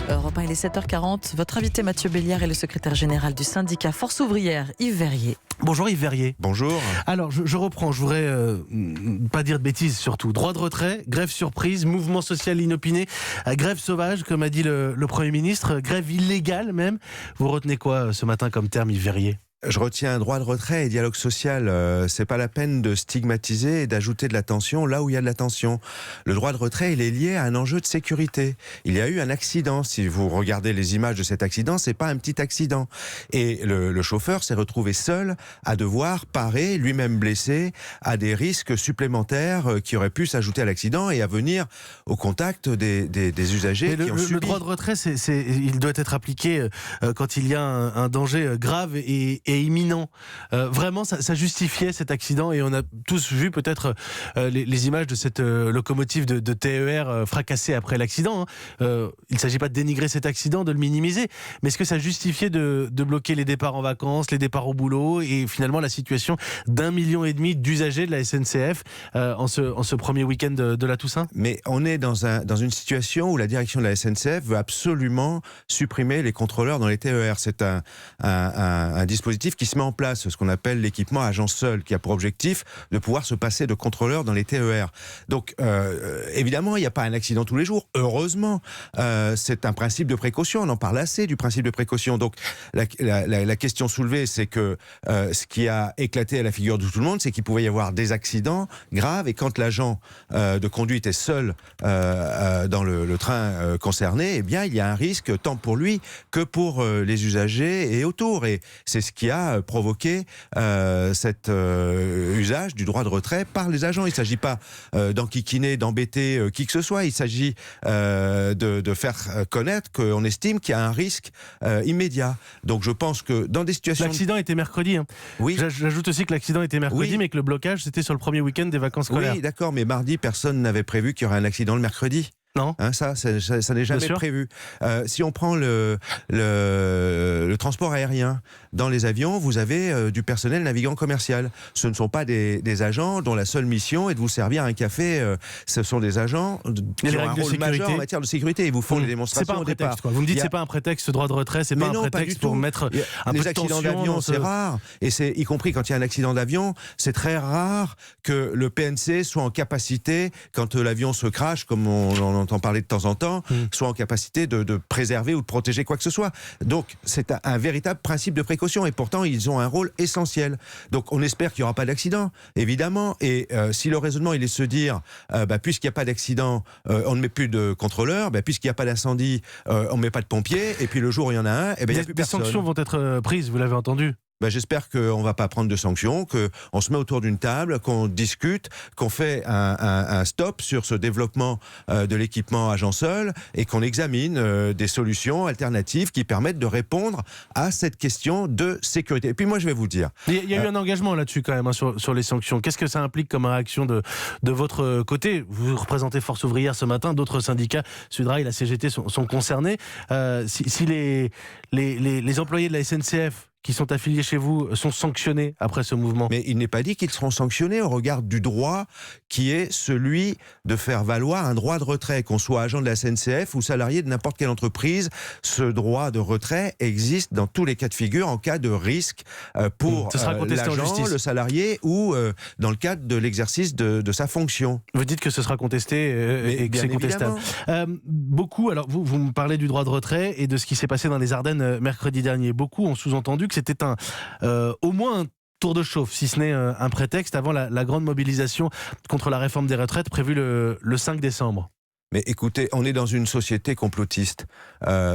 Europe 1, il est 7h40. Votre invité Mathieu Béliard est le secrétaire général du syndicat Force ouvrière, Yves Verrier. Bonjour Yves Verrier. Bonjour. Alors je reprends, je voudrais pas dire de bêtises surtout. Droit de retrait, grève surprise, mouvement social inopiné, grève sauvage comme a dit le Premier ministre, grève illégale même. Vous retenez quoi ce matin comme terme, Yves Verrier ? Je retiens droit de retrait et dialogue social. C'est pas la peine de stigmatiser et d'ajouter de la tension là où il y a de la tension. Le droit de retrait, il est lié à un enjeu de sécurité. Il y a eu un accident. Si vous regardez les images de cet accident, c'est pas un petit accident. Et le chauffeur s'est retrouvé seul à devoir parer, lui-même blessé, à des risques supplémentaires qui auraient pu s'ajouter à l'accident et à venir au contact des usagers qui ont subi. Le droit de retrait, il doit être appliqué quand il y a un danger grave et imminent. Vraiment, ça justifiait cet accident et on a tous vu peut-être les images de cette locomotive de TER fracassée après l'accident. Il ne s'agit pas de dénigrer cet accident, de le minimiser, mais est-ce que ça justifiait de bloquer les départs en vacances, les départs au boulot et finalement la situation d'1,5 million d'usagers de la SNCF en ce premier week-end de la Toussaint ? Mais on est dans une situation où la direction de la SNCF veut absolument supprimer les contrôleurs dans les TER. C'est un dispositif qui se met en place, ce qu'on appelle l'équipement agent seul, qui a pour objectif de pouvoir se passer de contrôleurs dans les TER. Donc, évidemment, il n'y a pas un accident tous les jours. Heureusement, c'est un principe de précaution. On en parle assez du principe de précaution. Donc, la question soulevée, c'est que ce qui a éclaté à la figure de tout le monde, c'est qu'il pouvait y avoir des accidents graves. Et quand l'agent de conduite est seul dans le train concerné, eh bien, il y a un risque tant pour lui que pour les usagers et autour. Et c'est ce qui a provoqué cet usage du droit de retrait par les agents. Il ne s'agit pas d'enquiquiner, d'embêter qui que ce soit. Il s'agit de faire connaître qu'on estime qu'il y a un risque immédiat. Donc je pense que dans des situations... L'accident était mercredi. Oui. J'ajoute aussi que l'accident était mercredi, mais que le blocage, c'était sur le premier week-end des vacances scolaires. Oui, d'accord, mais mardi, personne n'avait prévu qu'il y aurait un accident le mercredi. Non. Ça n'est jamais prévu. Si on prend le transport aérien, dans les avions, vous avez du personnel navigant commercial. Ce ne sont pas des agents dont la seule mission est de vous servir un café. Ce sont des agents qui ont un rôle majeur en matière de sécurité. Ils vous font les démonstrations au départ. Vous me dites que c'est pas un prétexte, ce droit de retrait, c'est pas un prétexte pour mettre un peu de tension. Les accidents d'avion, c'est rare. Et c'est, y compris quand il y a un accident d'avion, c'est très rare que le PNC soit en capacité, quand l'avion se crache, comme on entend parler de temps en temps, soit en capacité de préserver ou de protéger quoi que ce soit. Donc, c'est un véritable principe de précaution et pourtant, ils ont un rôle essentiel. Donc, on espère qu'il n'y aura pas d'accident, évidemment. Et si le raisonnement, il est de se dire, puisqu'il n'y a pas d'accident, on ne met plus de contrôleurs, puisqu'il n'y a pas d'incendie, on ne met pas de pompiers, et puis le jour où il y en a un, il n'y a plus personne. Des sanctions vont être prises, vous l'avez entendu. J'espère qu'on ne va pas prendre de sanctions, qu'on se met autour d'une table, qu'on discute, qu'on fait un stop sur ce développement de l'équipement agent seul et qu'on examine des solutions alternatives qui permettent de répondre à cette question de sécurité. Et puis moi, je vais vous dire... Il y a eu un engagement là-dessus quand même, sur les sanctions. Qu'est-ce que ça implique comme réaction de votre côté ? Vous représentez Force ouvrière ce matin, d'autres syndicats, Sudrail, la CGT sont concernés. Si les employés de la SNCF qui sont affiliés chez vous sont sanctionnés après ce mouvement. Mais il n'est pas dit qu'ils seront sanctionnés au regard du droit qui est celui de faire valoir un droit de retrait. Qu'on soit agent de la SNCF ou salarié de n'importe quelle entreprise, ce droit de retrait existe dans tous les cas de figure en cas de risque pour l'agent, le salarié ou dans le cadre de l'exercice de sa fonction. Vous dites que ce sera contesté et que c'est contestable. Beaucoup, alors vous me parlez du droit de retrait et de ce qui s'est passé dans les Ardennes mercredi dernier. Beaucoup ont sous-entendu que c'était au moins un tour de chauffe, si ce n'est un prétexte avant la grande mobilisation contre la réforme des retraites prévue le 5 décembre. Mais écoutez, on est dans une société complotiste.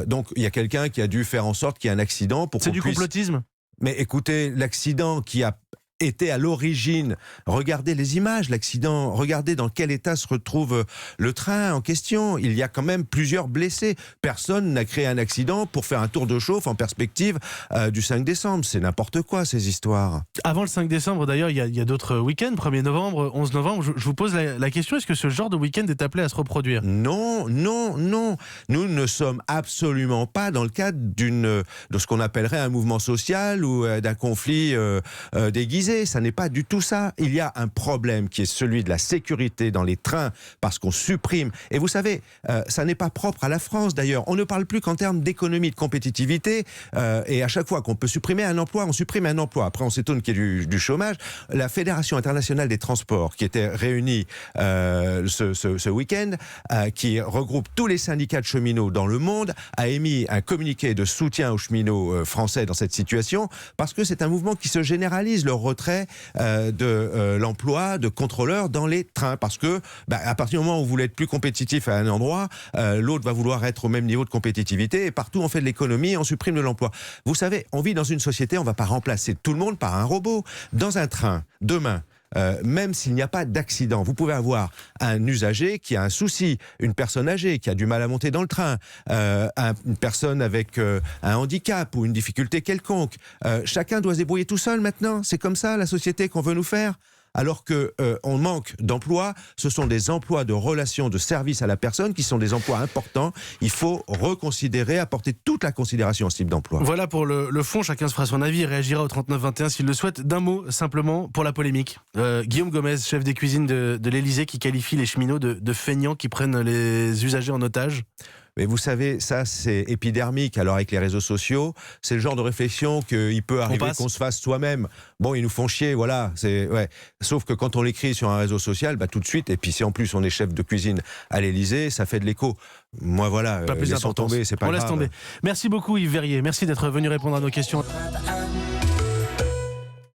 Donc il y a quelqu'un qui a dû faire en sorte qu'il y ait un accident pour qu'on puisse... C'est du complotisme ? Mais écoutez, l'accident qui a était à l'origine, regardez les images, l'accident, regardez dans quel état se retrouve le train en question. Il y a quand même plusieurs blessés. Personne n'a créé un accident pour faire un tour de chauffe en perspective du 5 décembre. C'est n'importe quoi, ces histoires. Avant le 5 décembre, d'ailleurs, il y a d'autres week-ends, 1er novembre, 11 novembre. Je vous pose la question, est-ce que ce genre de week-end est appelé à se reproduire ? Non. Nous ne sommes absolument pas dans le cadre de ce qu'on appellerait un mouvement social ou d'un conflit déguisé. l'Élysée. Ça n'est pas du tout ça. Il y a un problème qui est celui de la sécurité dans les trains parce qu'on supprime. Et vous savez, ça n'est pas propre à la France d'ailleurs. On ne parle plus qu'en termes d'économie, de compétitivité. Et à chaque fois qu'on peut supprimer un emploi, on supprime un emploi. Après, on s'étonne qu'il y ait du chômage. La Fédération internationale des transports, qui était réunie ce week-end, qui regroupe tous les syndicats de cheminots dans le monde, a émis un communiqué de soutien aux cheminots français dans cette situation, parce que c'est un mouvement qui se généralise, le retrait de l'emploi de contrôleurs dans les trains, parce que à partir du moment où vous voulez être plus compétitif à un endroit, l'autre va vouloir être au même niveau de compétitivité, et partout on fait de l'économie, on supprime de l'emploi. Vous savez, on vit dans une société, on ne va pas remplacer tout le monde par un robot. Dans un train, demain, même s'il n'y a pas d'accident, vous pouvez avoir un usager qui a un souci, une personne âgée qui a du mal à monter dans le train, une personne avec un handicap ou une difficulté quelconque. Chacun doit se débrouiller tout seul maintenant. C'est comme ça la société qu'on veut nous faire. Alors qu'on manque d'emplois, ce sont des emplois de relations, de services à la personne qui sont des emplois importants. Il faut reconsidérer, apporter toute la considération à ce type d'emploi. Voilà pour le fond, chacun se fera son avis et réagira au 39-21 s'il le souhaite. D'un mot, simplement, pour la polémique. Guillaume Gomez, chef des cuisines de l'Élysée, qui qualifie les cheminots de feignants qui prennent les usagers en otage. Mais vous savez, ça c'est épidermique. Alors avec les réseaux sociaux, c'est le genre de réflexion qu'il peut arriver qu'on se fasse soi-même. Bon, ils nous font chier, voilà. Ouais. Sauf que quand on l'écrit sur un réseau social, tout de suite, et puis si en plus on est chef de cuisine à l'Élysée, ça fait de l'écho. Moi voilà, pas plus laissons tomber, c'est pas grave. On laisse tomber. Merci beaucoup Yves Verrier, merci d'être venu répondre à nos questions.